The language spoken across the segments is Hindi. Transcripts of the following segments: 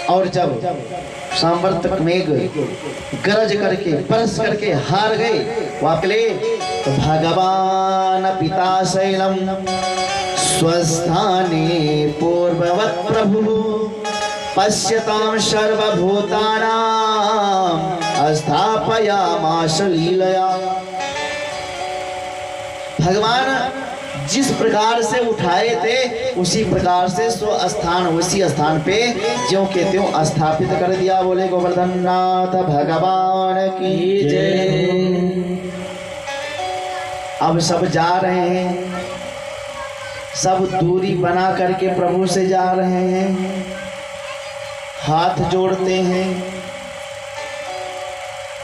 और जब सांवर्तक मेघ गरज करके बरस करके हार गए वाकले, तो भगवान पिता शैलम स्वस्थाने पूर्ववत् प्रभु पश्यतां सर्वभूतानां स्थापयामास लीलया। भगवान जिस प्रकार से उठाए थे उसी प्रकार से उसी स्थान पे ज्यों के त्यों स्थापित कर दिया। बोले गोवर्धन नाथ भगवान की जय। अब सब जा रहे हैं, सब दूरी बना करके प्रभु से जा रहे हैं, हाथ जोड़ते हैं।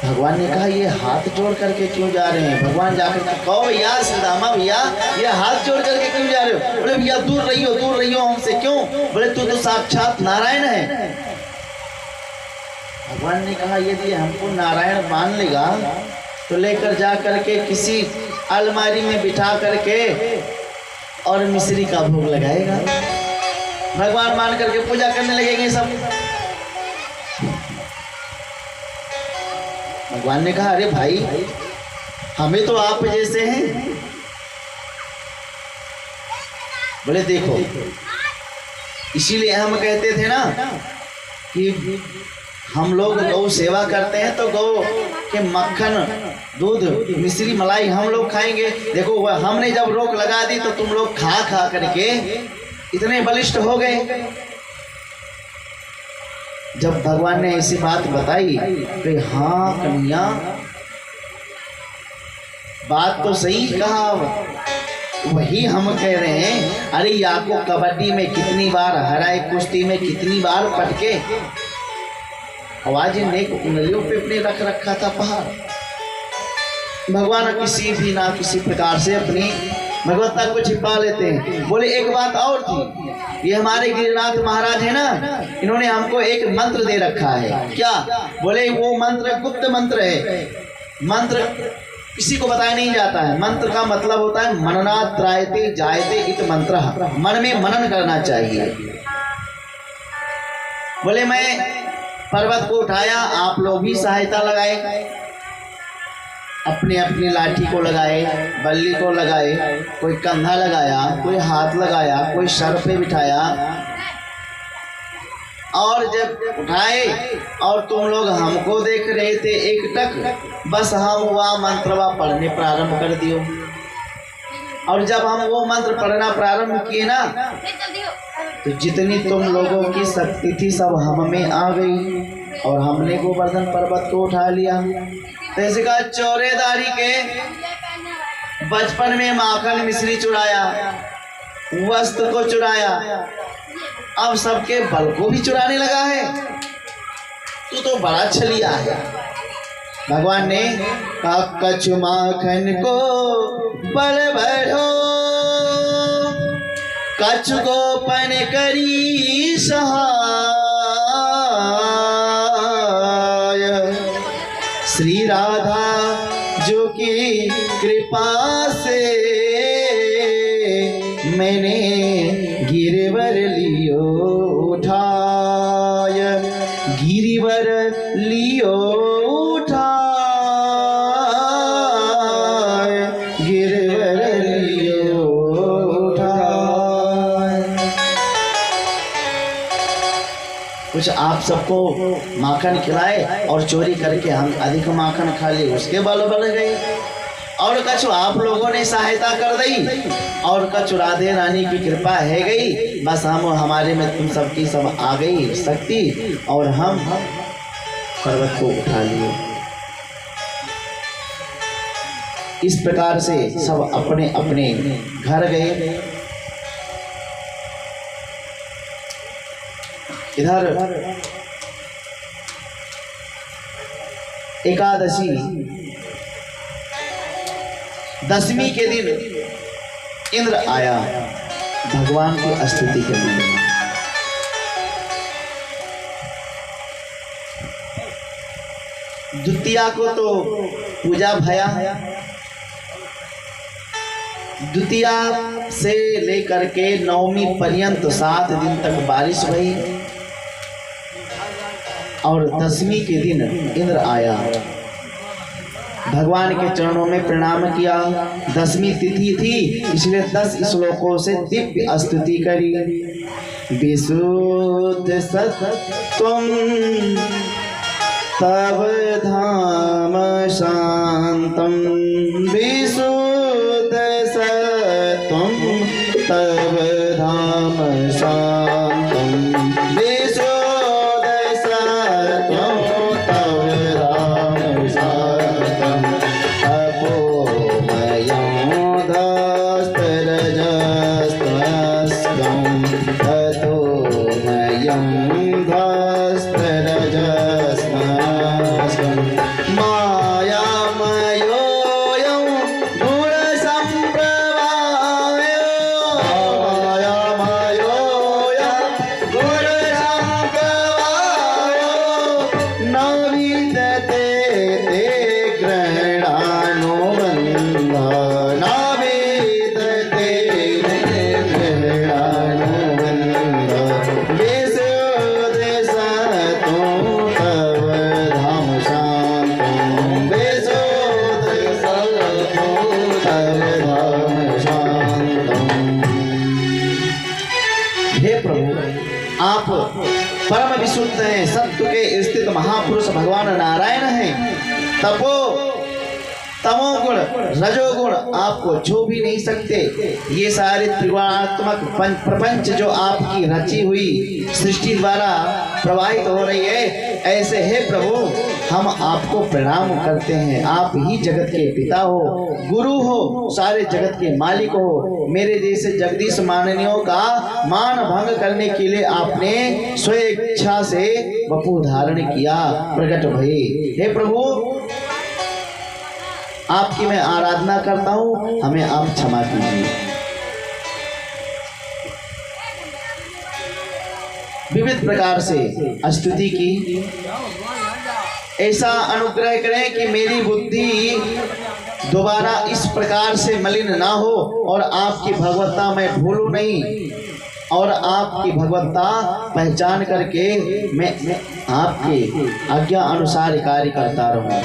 भगवान ने कहा ये हाथ जोड़ करके क्यों जा रहे हैं? भगवान जाकर के कहो भैया सीतामा भैया ये हाथ जोड़ करके क्यों जा रहे हो? बोले भैया दूर रहियो हमसे। क्यों? बोले तू तो साक्षात नारायण है। भगवान ने कहा यदि हमको नारायण मान लेगा तो लेकर जा करके किसी अलमारी में बिठा करके और मिश्री का भोग लगाएगा। भगवान मान करके पूजा करने लगेंगे सब। भगवान ने कहा अरे भाई हमें तो आप जैसे हैं। बोले देखो इसीलिए हम कहते थे ना कि हम लोग गौ सेवा करते हैं तो गौ के मक्खन दूध मिश्री मलाई हम लोग खाएंगे। देखो हमने जब रोक लगा दी तो तुम लोग खा खा करके इतने बलिष्ठ हो गए। जब भगवान ने ऐसी बात बताई तो हाँ कन्हैया बात तो सही कहा, वही हम कह रहे हैं। अरे याको कबड्डी में कितनी बार हराए, कुश्ती में कितनी बार पटके, आवाज नेक उंगलियों पे अपने रख रखा था पहाड़। भगवान किसी भी ना किसी प्रकार से अपनी भगवत्ता को छिपा लेते हैं। बोले एक बात और थी, ये हमारे गिरिनाथ महाराज है ना, इन्होंने हमको एक मंत्र दे रखा है। क्या? बोले वो मंत्र गुप्त मंत्र है। मंत्र किसी को बताया नहीं जाता है। मंत्र का मतलब होता है मननात् त्रायते जायते इत मंत्र। मन में मनन करना चाहिए। बोले मैं पर्वत को उठाया, आप लोग भी सहायता लगाए, अपने अपनी लाठी को लगाए, बल्ली को लगाए, कोई कंधा लगाया, कोई हाथ लगाया, कोई सर पे बिठाया। और जब उठाए और तुम लोग हमको देख रहे थे एकटक, बस हम वह मंत्र पढ़ने प्रारंभ कर दियो। और जब हम वो मंत्र पढ़ना प्रारंभ किए ना तो जितनी तुम लोगों की शक्ति थी सब हम में आ गई और हमने गोवर्धन पर्वत को उठा लिया। जैसे कहा चौरेदारी के बचपन में माखन मिश्री चुराया, वस्त्र को चुराया, अब सबके बल को भी चुराने लगा है। तू तो बड़ा छलिया है। भगवान ने कहा कछु माखन को बल बढ़ो, कछु गोपन करी सहाय, श्री राधा जो की कृपा से मैंने गिरिवर लियो उठाय, गिरिवर लियो उठाय, गिरिवर लियो उठाय। कुछ आप सबको माखन खिलाए और चोरी करके हम अधिक माखन खा लिए, उसके बल बढ़ गए। और कछु आप लोगों ने सहायता कर दी और कछु राधे रानी की कृपा है गई, बस हम हमारे में तुम सबकी सब आ गई शक्ति और हम पर्वत को उठा लिए। इस प्रकार से सब अपने अपने घर गए। इधर एकादशी दशमी के दिन इंद्र आया भगवान की स्तुति करने में। द्वितीया को तो पूजा भया, द्वितीया से लेकर के नवमी पर्यंत 7 दिन तक बारिश भई। और 10वीं के दिन इंद्र आया, भगवान के चरणों में प्रणाम किया। 10वीं तिथि थी, इसलिए 10 श्लोकों से दिव्य स्तुति करी। विशुद्ध सत्त्वं तव धाम शांतं, विशुद्ध सत्त्वं तव धाम शांतं, विशुद्ध सत्त्वं तव धाम शांतं, अपोमयं धस्तरजस्तस्तं, ततोमयं धस्तरजस्तस्तं, मायामयोऽयं गुणसम्प्रभायो, मायामयोऽयं गुणसम्प्रभायो, न विद्यते ते ग्रहणानुबन्धः, न विद्यते ते ग्रहणानुबन्धः, विशुद्ध सत्त्वं तव धाम शान्तं, विशुद्ध सत्त्वं तव धाम शान्तं। हे प्रभु, आप परम विशुद्ध हैं, सत्य के स्थित महापुरुष भगवान नारायण हैं। तपो तमोगुण रजोगुण आपको छू भी नहीं सकते। ये सारे त्रिगुणात्मक प्रपंच जो आपकी रची हुई सृष्टि द्वारा प्रवाहित हो रही है, ऐसे हे प्रभु हम आपको प्रणाम करते हैं। आप ही जगत के पिता हो, गुरु हो, सारे जगत के मालिक हो। मेरे जैसे जगदीश माननियों का मान भंग करने के लिए आपने स्वेच्छा से वपु धारण किया, प्रकट भये। हे प्रभु आपकी मैं आराधना करता हूँ, हमें आप क्षमा कीजिए। विविध प्रकार से स्तुति की। ऐसा अनुग्रह करें कि मेरी बुद्धि दोबारा इस प्रकार से मलिन ना हो और आपकी भगवत्ता मैं भूलूं नहीं, और आपकी भगवत्ता पहचान करके मैं आपके आज्ञा अनुसार कार्य करता रहूं।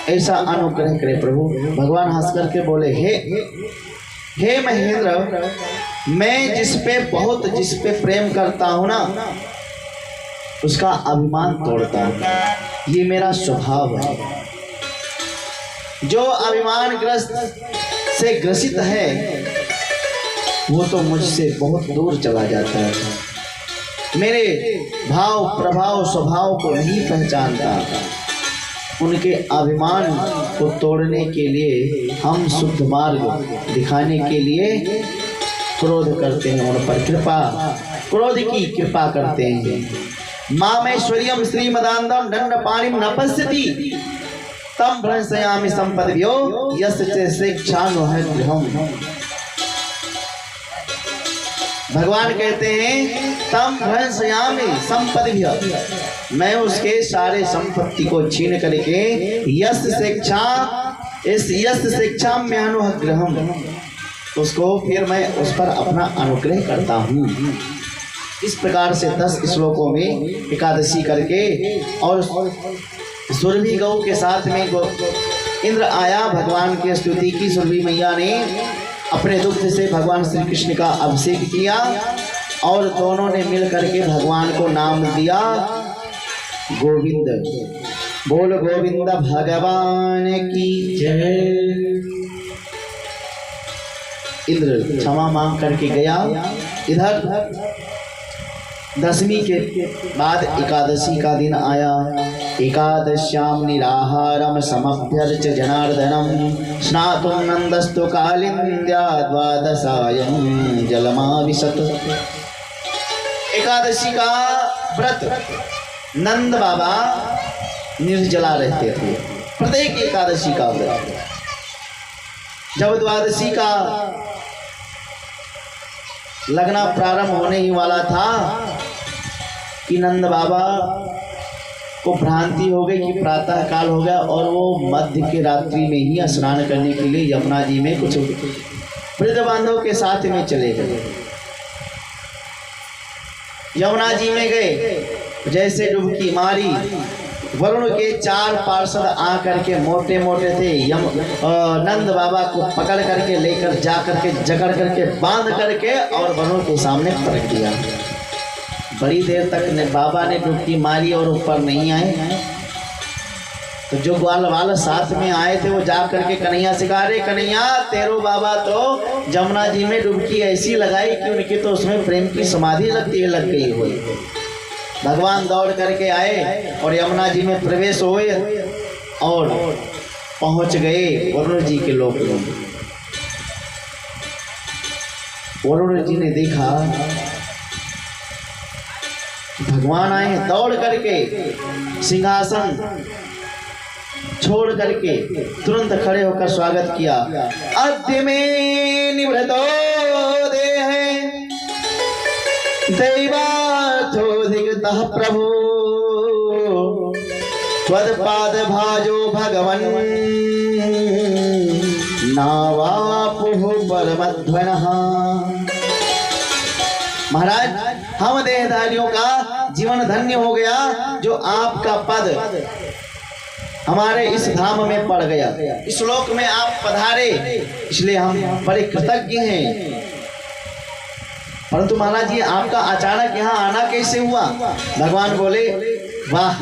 ऐसा अनुग्रह करे प्रभु। भगवान हंस करके बोले, हे महेंद्र, मैं जिस पे प्रेम करता हूँ ना, उसका अभिमान तोड़ता हूँ। ये मेरा स्वभाव है। जो अभिमान ग्रस्त से ग्रसित है वो तो मुझसे बहुत दूर चला जाता है, मेरे भाव प्रभाव स्वभाव को नहीं पहचानता। उनके अभिमान को तोड़ने के लिए हम शुद्ध मार्ग दिखाने के लिए क्रोध करते हैं, उन पर क्रोध की कृपा करते हैं। मामेश्वर्यम श्रीमदानंदम दंडपाणिम न पश्यति तम भ्रंशयामि संपद्भ्यो यस्य शिक्षानुहृदयम्। भगवान कहते हैं तम भ्रंशयामि संपद्भ्यो, मैं उसके सारे संपत्ति को छीन करके यस्य शिक्षा में अनुग्रहम्, उसको फिर मैं उस पर अपना अनुग्रह करता हूँ। इस प्रकार से 10 श्लोकों में एकादशी करके और सुरभि गौ के साथ में इंद्र आया, भगवान की स्तुति की। सुरभि मैया ने अपने दुग्ध से भगवान श्री कृष्ण का अभिषेक किया और दोनों ने मिल करके भगवान को नाम दिया गोविंद। बोल गोविंद भगवान की जय। इंद्र क्षमा मांग करके गया। इधर 10वीं के बाद एकादशी का दिन आया। एकादश्याम निराहारम समभ्यर्च जनार्दनम स्नातुं नंदस्तु कालिंद्या द्वादशायं जलमाविशत। एकादशी का व्रत नंद बाबा निर्जला रहते थे, प्रत्येक एकादशी का व्रत। जब द्वादशी का लगना प्रारंभ होने ही वाला था कि नंद बाबा को भ्रांति हो गई कि प्रातः काल हो गया और वो मध्य के रात्रि में ही स्नान करने के लिए यमुना जी में कुछ वृद्ध बांधव के साथ में चले गए। यमुना जी में गए, जैसे डुबकी मारी, वरुण के 4 पार्षद आकर के मोटे मोटे थे, नंद बाबा को पकड़ करके लेकर जा करके जकड़ करके बांध करके और वरुण के सामने पटक दिया। बड़ी देर तक ने बाबा ने डुबकी मारी और ऊपर नहीं आए। तो जो ग्वाल वाल साथ में आए थे वो जा करके कन्हैया से कहा, रे कन्हैया, तेरो बाबा तो जमुना जी में डुबकी ऐसी लगाई कि उनकी तो उसमें प्रेम की समाधि लग गई हुई। भगवान दौड़ करके आए और यमुना जी में प्रवेश हुए और पहुंच गए वरुण जी के लोक में। वरुण जी ने देखा भगवान आए, दौड़ करके सिंहासन छोड़ करके तुरंत खड़े होकर स्वागत किया। अद्य में निवृतो देह दैवार्थोधिगतः प्रभु त्वत्पाद भाजो भगवन् नावापुः परमध्वनः। महाराज, हम देहधारियों का जीवन धन्य हो गया जो आपका पद हमारे इस धाम में पड़ गया, इस लोक में आप पधारे, इसलिए हम बड़े कृतज्ञ हैं। परंतु महाराज जी, आपका अचानक यहाँ आना कैसे हुआ? भगवान बोले, वाह,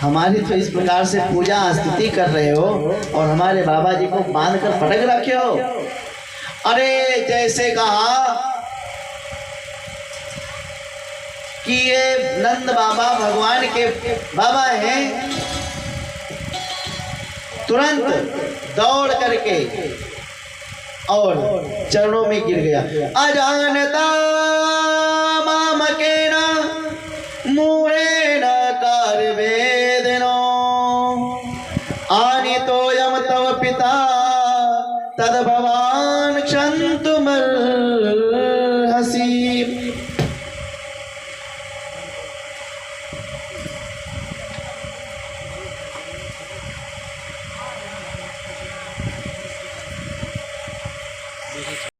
हमारी तो इस प्रकार से पूजा स्तुति कर रहे हो और हमारे बाबा जी को बांध कर पटक रखे हो। अरे जैसे कहा कि ये नंद बाबा भगवान के बाबा हैं, तुरंत दौड़ करके और चरणों में गिर गया। अजानता माम के